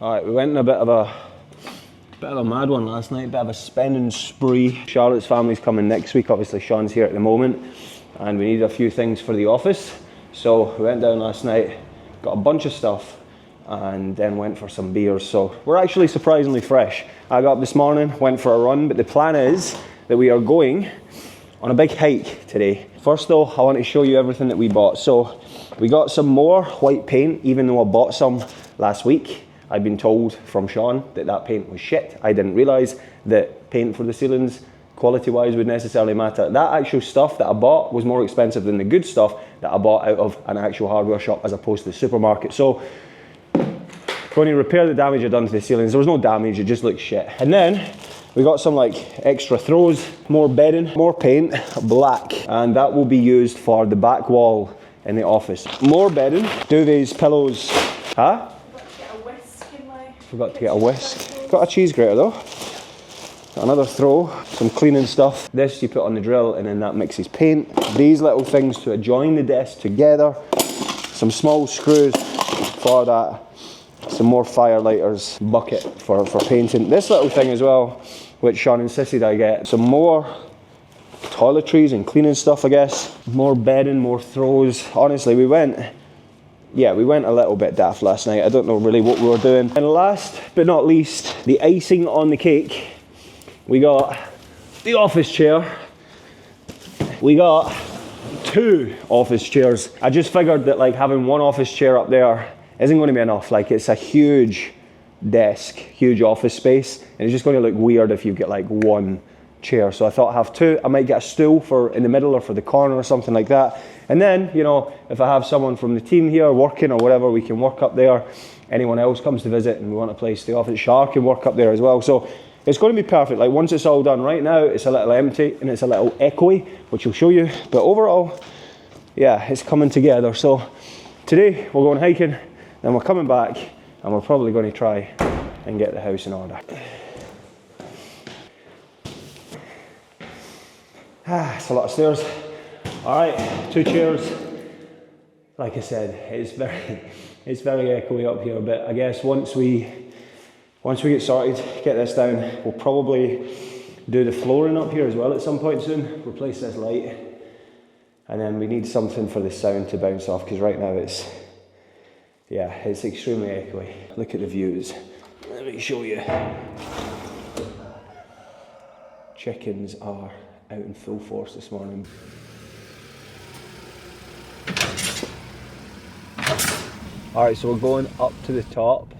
Alright, we went in a bit of a mad one last night, bit of a spending spree. Charlotte's family's coming next week, obviously Sean's here at the moment, and we needed a few things for the office. So we went down last night, got a bunch of stuff, and then went for some beers. So we're actually surprisingly fresh. I got up this morning, went for a run, but the plan is that we are going on a big hike today. First though, I want to show you everything that we bought. So we got some more white paint, even though I bought some last week. I'd been told from Sean that paint was shit. I didn't realise that paint for the ceilings, quality-wise, would necessarily matter. That actual stuff that I bought was more expensive than the good stuff that I bought out of an actual hardware shop as opposed to the supermarket. So, going to repair the damage I'd done to the ceilings. There was no damage, it just looked shit. And then, we got some like extra throws, more bedding, more paint, black. And that will be used for the back wall in the office. More bedding, duvets, pillows. Huh? Forgot to get a whisk. Got a cheese grater though. Got another throw, some cleaning stuff. This you put on the drill and then that mixes paint. These little things to join the desk together. Some small screws for that. Some more fire lighters, bucket for painting. This little thing as well, which Sean insisted I get. Some more toiletries and cleaning stuff, I guess. More bedding, more throws. Honestly, we went a little bit daft last night. I don't know really what we were doing. And last but not least, the icing on the cake. We got the office chair. We got 2 office chairs. I just figured that like having one office chair up there isn't going to be enough. Like it's a huge desk, huge office space, and it's just going to look weird if you get like one chair. So I thought I'd have 2. I might get a stool for in the middle or for the corner or something like that. And then, you know, if I have someone from the team here working or whatever, we can work up there. Anyone else comes to visit and we want a place to office, Shark can work up there as well. So it's going to be perfect. Like once it's all done, right now it's a little empty and it's a little echoey, which I'll show you. But overall, yeah, it's coming together. So today we're going hiking, then we're coming back and we're probably going to try and get the house in order. It's a lot of stairs. All right, 2 chairs. Like I said, it's very echoey up here, but I guess once we get started, get this down, we'll probably do the flooring up here as well at some point soon, replace this light, and then we need something for the sound to bounce off, because right now it's extremely echoey. Look at the views. Let me show you. Chickens are out in full force this morning. Alright, so we're going up to the top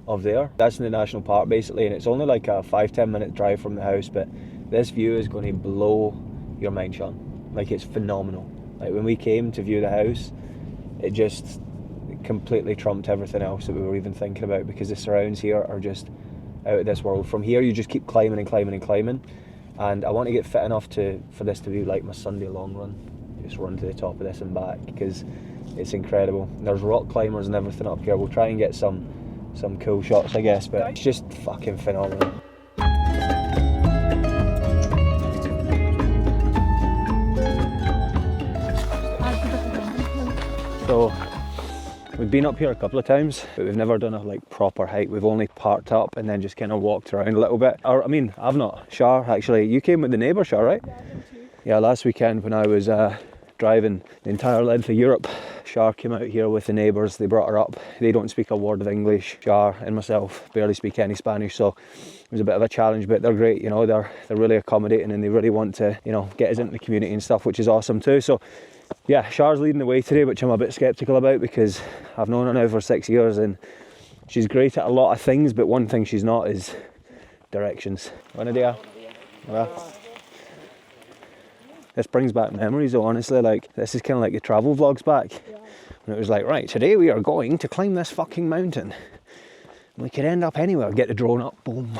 of there. That's in the national park basically, and it's only like a 5-10 minute drive from the house, but this view is going to blow your mind, Sean. Like it's phenomenal. Like when we came to view the house, it just completely trumped everything else that we were even thinking about, because the surrounds here are just out of this world. From here you just keep climbing and climbing and climbing, and I want to get fit enough for this to be like my Sunday long run. Just run to the top of this and back, because it's incredible. There's rock climbers and everything up here. We'll try and get some cool shots, I guess, but it's just fucking phenomenal. So we've been up here a couple of times, but we've never done a like proper hike. We've only parked up and then just kind of walked around a little bit. Or I mean, I've not. Shar, actually, you came with the neighbour, Shar, right? Yeah, I did too. Yeah, last weekend when I was driving the entire length of Europe, Shar came out here with the neighbours. They brought her up. They don't speak a word of English. Shar and myself barely speak any Spanish, so it was a bit of a challenge, but they're great, you know. They're really accommodating and they really want to, you know, get us into the community and stuff, which is awesome too. So yeah, Shar's leading the way today, which I'm a bit sceptical about, because I've known her now for 6 years and she's great at a lot of things, but one thing she's not is directions. Buenos dias. This brings back memories though, honestly. Like, this is kind of like the travel vlogs back. Yeah. When it was like, right, today we are going to climb this fucking mountain. We could end up anywhere. Get the drone up, boom.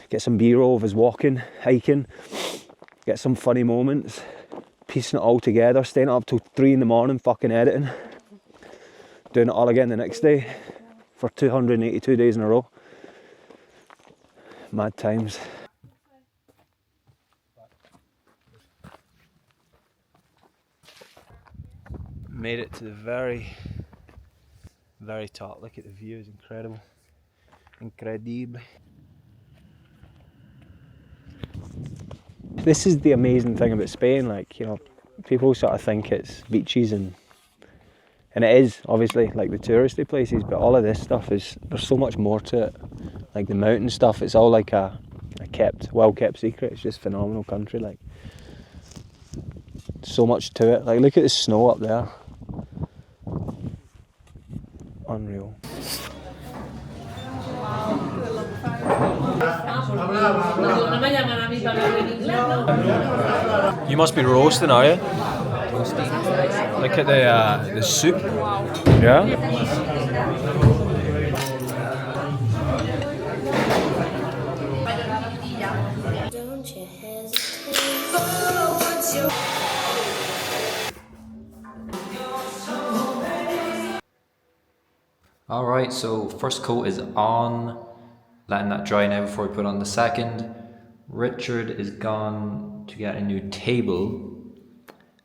Get some B-roll of us walking, hiking. Get some funny moments. Piecing it all together, staying up till 3 in the morning fucking editing. Doing it all again the next day for 282 days in a row. Mad times. Made it to the very, very top. Look at the view, it's incredible. Incredible. This is the amazing thing about Spain, like, you know, people sort of think it's beaches and it is, obviously, like the touristy places, but all of this stuff is, there's so much more to it. Like the mountain stuff, it's all like a well-kept secret. It's just phenomenal country, like. So much to it. Like, look at the snow up there. Unreal. You must be roasting, are you? Look at the soup. Yeah? Alright, so first coat is on, letting that dry now before we put on the second. Richard is gone to get a new table,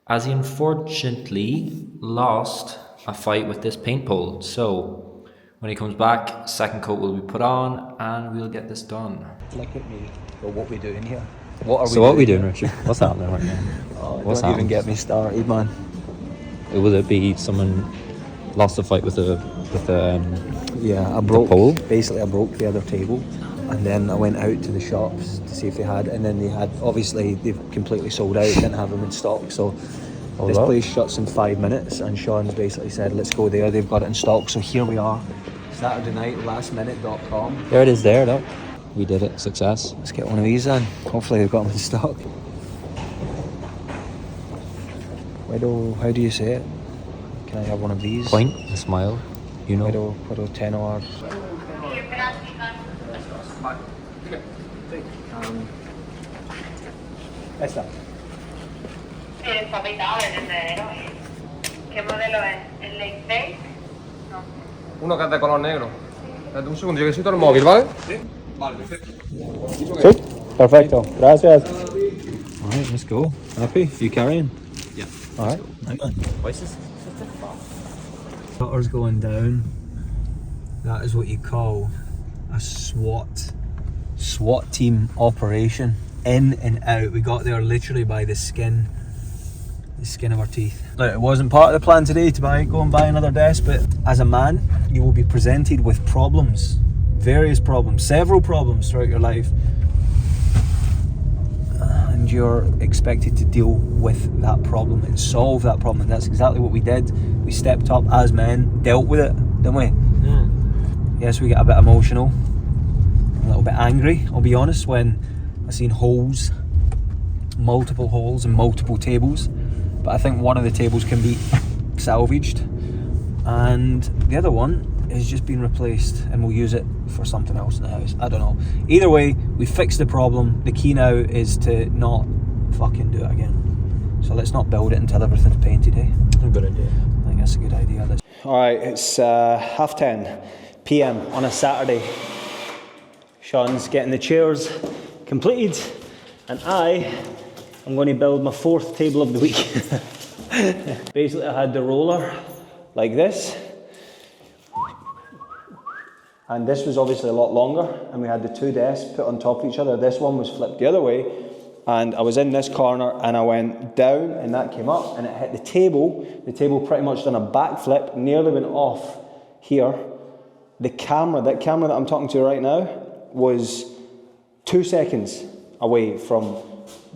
as he unfortunately lost a fight with this paint pole. So when he comes back, second coat will be put on and we'll get this done. Look at me. Well, what we doing here? What are we doing, Richard? What's happening right now? What's don't even get me started, man. Would it be someone lost a fight with the yeah, I broke pole? Basically, I broke the other table, and then I went out to the shops to see if they had, and then they had, obviously they've completely sold out, didn't have them in stock, so this place shuts in 5 minutes, and Sean's basically said, let's go there, they've got it in stock, so here we are, Saturday night, lastminute.com. There it is there, look. We did it, success. Let's get one of these then, hopefully they've got them in stock. How do you say it? Can I have one of these? Point and smile, you know. Puedo tenor. Esta. Sí, está pintado en enero. ¿Qué modelo es? ¿El Lake Bake? No. Uno que es de color negro. Espérate un segundo, yo que soy todo el móvil, ¿vale? Sí. Vale, perfecto. Sí, perfecto. Gracias. Alright, let's go. Happy? You carrying? Yeah. Alright. Right on. Voices? Butter's going down. That is what you call a SWAT team operation. In and out. We got there literally by the skin of our teeth. Look, it wasn't part of the plan today to go and buy another desk, but as a man, you will be presented with problems. Various problems, several problems throughout your life. And you're expected to deal with that problem and solve that problem. And that's exactly what we did. We stepped up as men, dealt with it, didn't we? Mm. Yes, we get a bit emotional, a little bit angry, I'll be honest, when I seen holes, multiple holes in multiple tables. But I think one of the tables can be salvaged and the other one is just being replaced and we'll use it for something else in the house. I don't know. Either way, we fixed the problem. The key now is to not fucking do it again. So let's not build it until everything's painted, eh? Good idea. I think that's a good idea. Alright, it's 10:30 PM on a Saturday. Sean's getting the chairs completed and I'm going to build my 4th table of the week. Basically, I had the roller like this. And this was obviously a lot longer, and we had the 2 desks put on top of each other. This one was flipped the other way, and I was in this corner, and I went down, and that came up, and it hit the table. The table pretty much done a backflip, nearly went off here. That camera that I'm talking to right now, was 2 seconds away from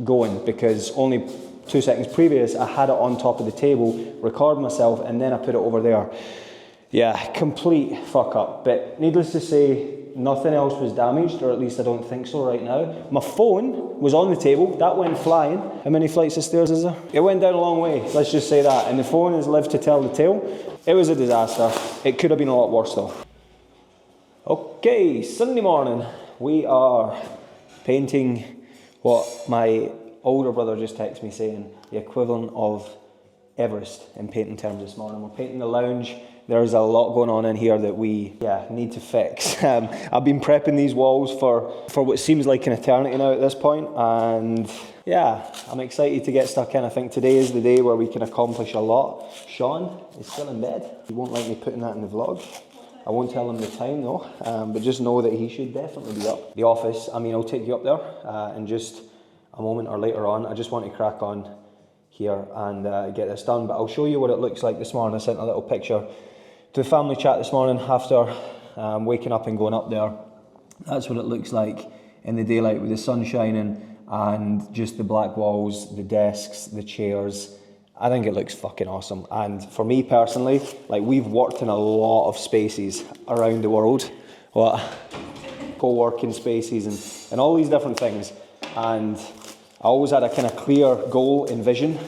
going, because only 2 seconds previous, I had it on top of the table, recorded myself, and then I put it over there. Yeah, complete fuck up, but needless to say, nothing else was damaged, or at least I don't think so right now. My phone was on the table, that went flying. How many flights of stairs is there? It went down a long way, let's just say that, and the phone has lived to tell the tale. It was a disaster. It could have been a lot worse though. Okay, Sunday morning, we are painting what my older brother just texted me saying, the equivalent of Everest in painting terms this morning. We're painting the lounge. There's a lot going on in here that we need to fix. I've been prepping these walls for what seems like an eternity now at this point, and yeah, I'm excited to get stuck in. I think today is the day where we can accomplish a lot. Sean is still in bed. He won't like me putting that in the vlog. I won't tell him the time though, but just know that he should definitely be up. The office, I mean, I'll take you up there in just a moment or later on. I just want to crack on here and get this done, but I'll show you what it looks like this morning. I sent a little picture to the family chat this morning after waking up and going up there. That's what it looks like in the daylight with the sun shining and just the black walls, the desks, the chairs. I think it looks fucking awesome. And for me personally, like, we've worked in a lot of spaces around the world, co-working spaces and all these different things. And I always had a kind of clear goal and vision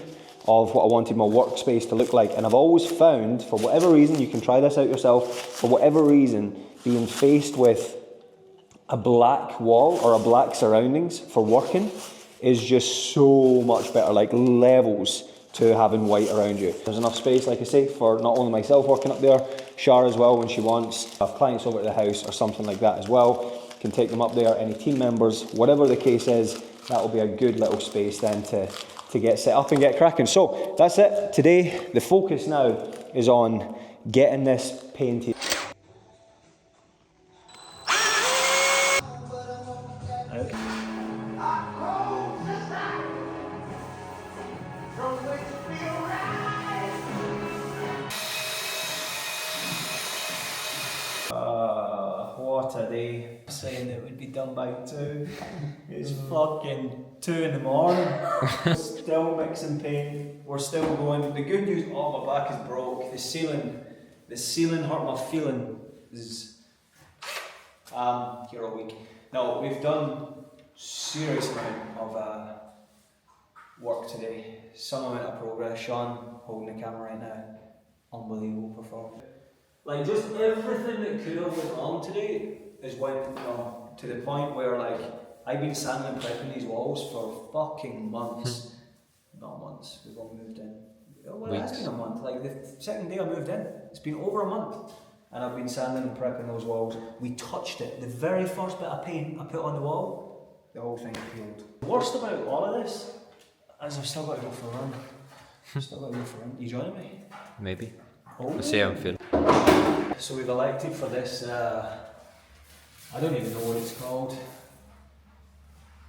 of what I wanted my workspace to look like. And I've always found, for whatever reason, you can try this out yourself, for whatever reason, being faced with a black wall or a black surroundings for working is just so much better, like levels to having white around you. There's enough space, like I say, for not only myself working up there, Shar as well when she wants. Have clients over at the house or something like that as well, can take them up there, any team members, whatever the case is, that will be a good little space then to get set up and get cracking. So that's it. Today, the focus now is on getting this painted. What a day. Saying it would be done by 2. It's fucking 2 in the morning. Still mixing paint. We're still going. The good news, oh, my back is broke. The ceiling hurt my feelings. Here all week. No, we've done serious amount of work today. Some amount of progress. Sean holding the camera right now. Unbelievable performance. Like, just everything that could have went wrong today is went wrong to the point where, like, I've been sanding and prepping these walls for fucking months. Not months, we've all moved in. Well, it has been a month. Like, the second day I moved in, it's been over a month. And I've been sanding and prepping those walls. We touched it. The very first bit of paint I put on the wall, the whole thing peeled. The worst about all of this is I've still got to go for a run. You joining me? Maybe. Oh. We'll see how I'm feeling. So we've elected for this, I don't even know what it's called.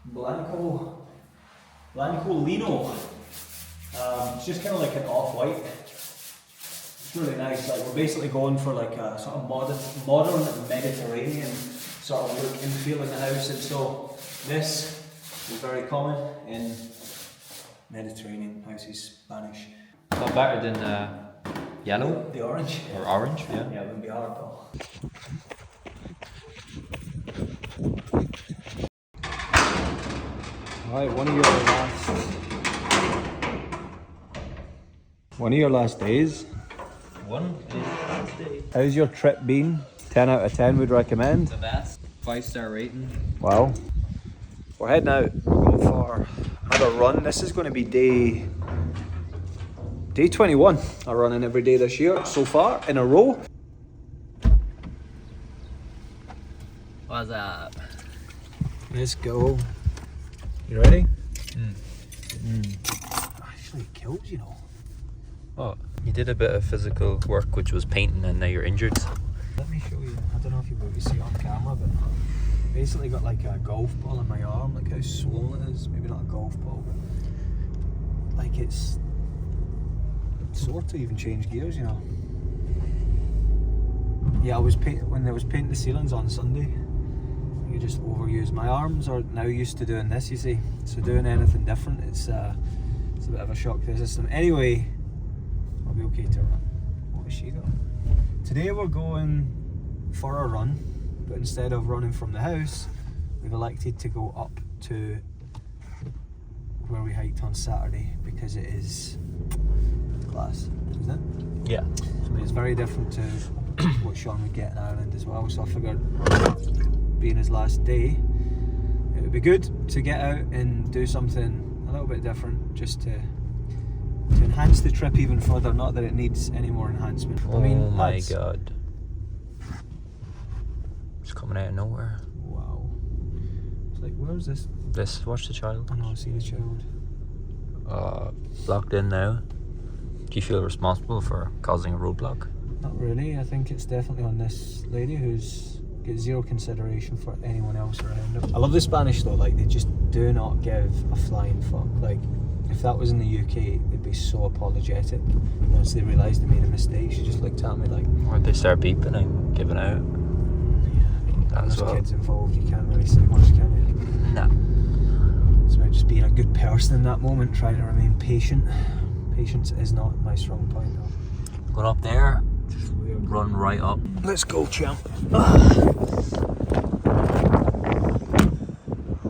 Blanco Lino. It's just kind of like an off-white. It's really nice. Like, we're basically going for like a sort of modern Mediterranean sort of look and feel in the house, and so this is very common in Mediterranean houses, Spanish. Not better than yellow? The orange. Or orange, yeah. Yeah, it wouldn't be hard though. Alright, one of your last days. One is last day. How's your trip been? 10 out of 10 would recommend. The best. 5-star rating. Wow. We're heading out. We're going for another run. This is going to be day 21. I'm running every day this year so far in a row. What's up? Let's go. You ready? Actually kills, you know. Oh, you did a bit of physical work, which was painting, and now you're injured. Let me show you. I don't know if you'll be able to see it on camera, but basically got like a golf ball in my arm. Look how swollen it is. Maybe not a golf ball, but like it's sore to even change gears, you know. Yeah, when I was painting the ceilings on Sunday, you just overuse. My arms are now used to doing this, you see. So doing anything different, it's a bit of a shock to the system. Anyway, I'll be okay to run. What has she got? Today we're going for a run, but instead of running from the house, we've elected to go up to where we hiked on Saturday because it is class, isn't it? Yeah. I mean, it's very different to what Sean would get in Ireland as well, so I figured, being his last day, it would be good to get out and do something a little bit different, just to enhance the trip even further. Not that it needs any more enhancement. Oh, I mean, my god. It's coming out of nowhere. Wow. It's like, where's this? Watch the child. I know, I see the child. Blocked in now. Do you feel responsible for causing a roadblock? Not really. I think it's definitely on this lady who's got zero consideration for anyone else around her. I love the Spanish though, like they just do not give a flying fuck. Like if that was in the UK, they'd be so apologetic. Once they realised they made a mistake, she just looked at me like... Or they start beeping and giving out. There's kids involved, you can't really say much, can you? No. It's about just being a good person in that moment, trying to remain patient. Patience is not my strong point though. Going up there, just run right up. Let's go, champ.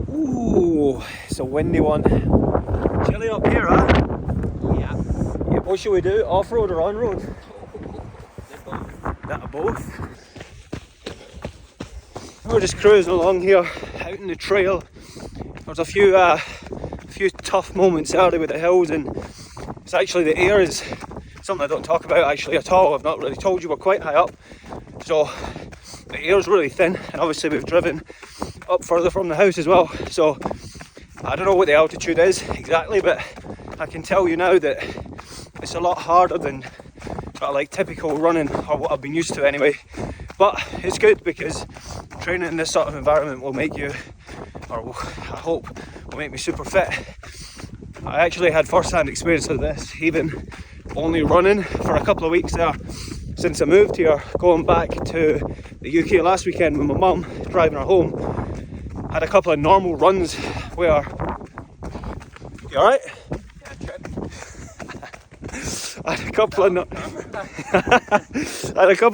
Ooh, it's a windy one. Chilly up here, huh? Yeah. What should we do? Off-road or on-road? That both. We're just cruising along here, out in the trail. There's a few tough moments early with the hills, and it's actually the air is something I don't talk about actually at all. I've not really told you we're quite high up, so the air's really thin, and obviously we've driven up further from the house as well, so I don't know what the altitude is exactly, but I can tell you now that it's a lot harder than sort of like typical running, or what I've been used to anyway. But it's good because training in this sort of environment will make you, or I hope will make me super fit. I actually had first-hand experience of this, even only running for a couple of weeks there since I moved here, going back to the UK last weekend with my mum, driving her home. I had a couple of normal runs where... You alright? I had a couple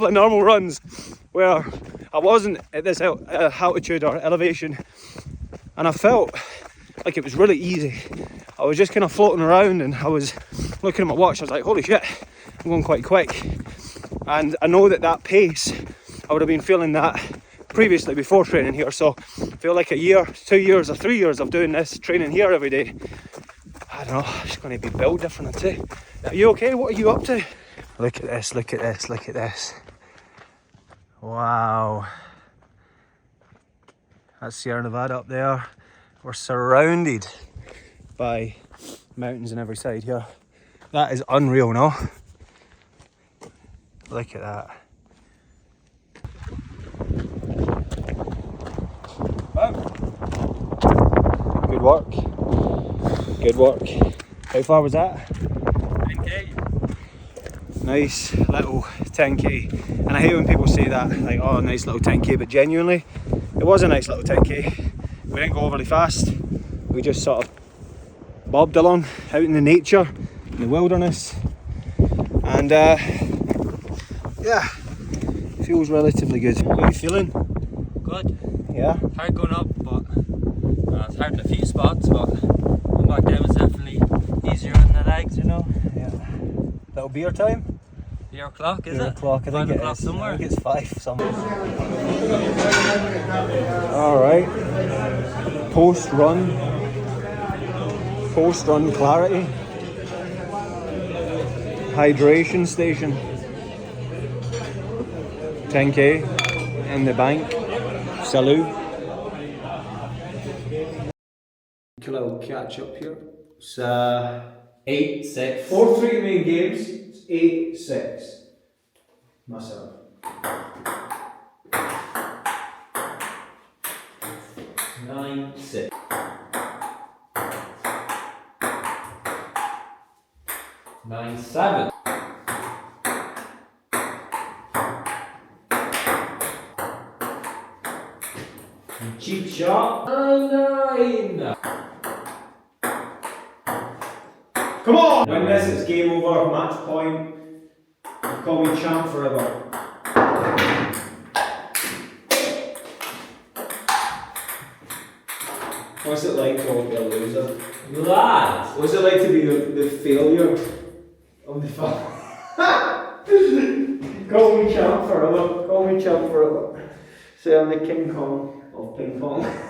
of normal runs where I wasn't at this altitude or elevation, and I felt like it was really easy. I was just kind of floating around, and I was looking at my watch. I was like, holy shit, I'm going quite quick. And I know that pace, I would have been feeling that previously before training here. So I feel like a year, 2 years or 3 years of doing this, training here every day, I don't know, it's going to be built different, I'd say. Are you okay? What are you up to? Look at this, look at this, look at this. Wow. That's Sierra Nevada up there. We're surrounded by mountains on every side here. That is unreal, no? Look at that. Good work. Good work. How far was that? 10k. Nice little 10k. And I hate when people say that, like, oh, nice little 10k, but genuinely, it was a nice little 10k. We didn't go overly fast. We just sort of bobbed along out in the nature, in the wilderness. And yeah, feels relatively good. How are you feeling? Good. Yeah? Hard going up, but it's hard in a few spots, but going back down was definitely easier on the legs, you know. Yeah. Little beer time? Beer o'clock, is Beer it? o'clock, I think it is. Somewhere. I think it's 5 somewhere. Alright. Post-run clarity. Hydration station. 10k in the bank. Salute. A little catch up here. It's 8-6. 4-3 main games. It's 8-6. Myself. 9-6. 9-7. Cheap shot. 9. Come on! Win this, it's game over, match point. Call me champ forever. What's it like to be a loser? Lads! What's it like to be the failure of the fun? Call me champ forever. Call me champ forever. Say I'm the King Kong of ping pong.